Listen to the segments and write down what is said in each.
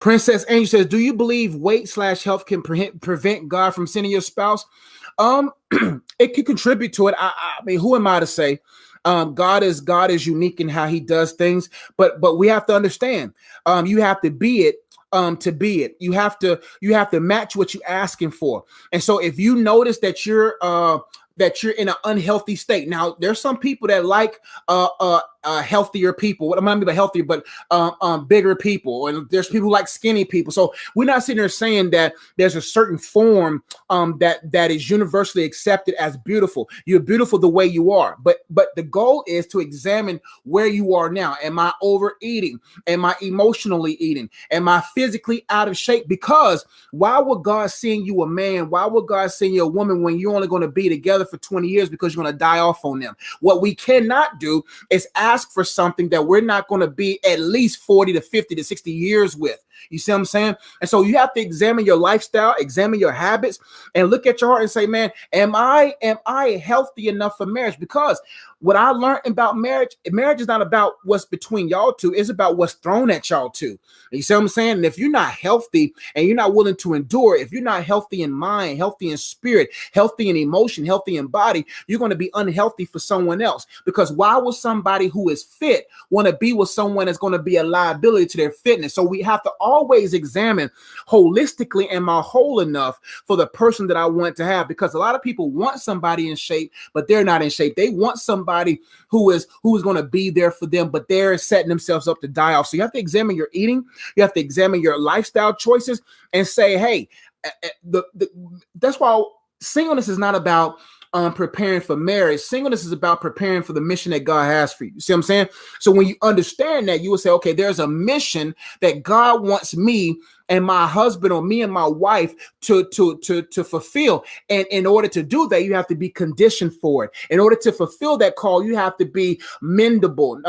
Princess Angel says, "Do you believe weight/health can prevent God from sending your spouse?" Um, it can contribute to it. I mean, who am I to say? God is unique in how He does things, but we have to understand. You have to be it to be it. You have to match what you're asking for. And so if you notice that you're in an unhealthy state. Now, there's some people that like healthier people. What I mean by healthier, but bigger people, and there's people who like skinny people. So we're not sitting there saying that there's a certain form that is universally accepted as beautiful. You're beautiful the way you are, but the goal is to examine where you are now. Am I overeating? Am I emotionally eating? Am I physically out of shape? Because why would God send you a man? Why would God send you a woman when you're only going to be together for 20 years because you're going to die off on them? What we cannot do is ask for something that we're not going to be at least 40 to 50 to 60 years with. You see what I'm saying? And so you have to examine your lifestyle, examine your habits, and look at your heart and say, man, am I healthy enough for marriage? Because what I learned about marriage is not about what's between y'all two. It's about what's thrown at y'all two. You see what I'm saying? And if you're not healthy and you're not willing to endure, if you're not healthy in mind, healthy in spirit, healthy in emotion, healthy in body, you're going to be unhealthy for someone else. Because why would somebody who is fit want to be with someone that's going to be a liability to their fitness? So we have to always examine holistically, am I whole enough for the person that I want to have? Because a lot of people want somebody in shape, but they're not in shape. They want somebody who is going to be there for them, but they're setting themselves up to die off. So you have to examine your eating. You have to examine your lifestyle choices and say, hey, that's why singleness is not about preparing for marriage. Singleness is about preparing for the mission that God has for you. See what I'm saying? So when you understand that, you will say, okay, there's a mission that God wants me and my husband or me and my wife to fulfill. And in order to do that, you have to be conditioned for it. In order to fulfill that call, you have to be bendable.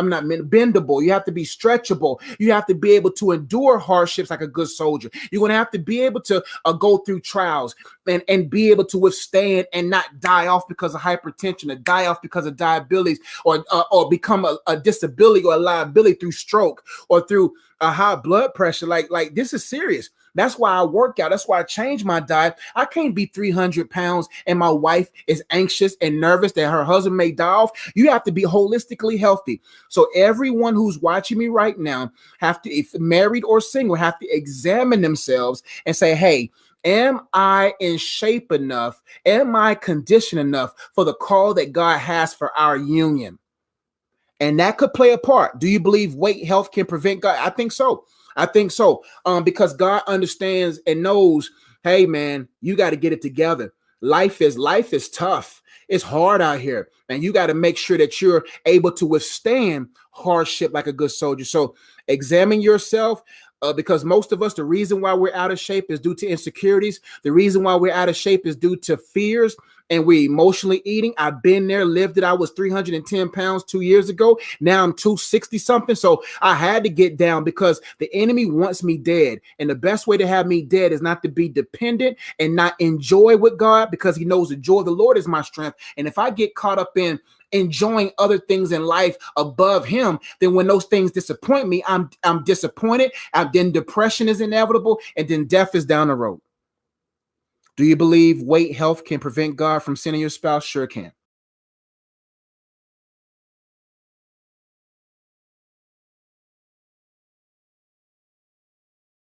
You have to be stretchable. You have to be able to endure hardships like a good soldier. You're going to have to be able to go through trials and be able to withstand and not die off because of hypertension, or die off because of diabetes, or become a disability or a liability through stroke or through a high blood pressure. Like this is serious. That's why I work out. That's why I change my diet. I can't be 300 pounds and my wife is anxious and nervous that her husband may die off. You have to be holistically healthy. So everyone who's watching me right now have to, if married or single, have to examine themselves and say, hey, am I in shape enough? Am I conditioned enough for the call that God has for our union? And that could play a part. Do you believe weight health can prevent God? I think so. Because God understands and knows, hey man, you got to get it together. Life is tough. It's hard out here. And you got to make sure that you're able to withstand hardship like a good soldier. So examine yourself. Because most of us, the reason why we're out of shape is due to insecurities. The reason why we're out of shape is due to fears, and we're emotionally eating. I've been there, lived it. I was 310 pounds 2 years ago. Now I'm 260 something. So I had to get down because the enemy wants me dead. And the best way to have me dead is not to be dependent and not enjoy with God, because he knows the joy of the Lord is my strength. And if I get caught up in enjoying other things in life above him, then when those things disappoint me, I'm disappointed. Then depression is inevitable, and then death is down the road. Do you believe weight health can prevent God from sending your spouse? Sure can.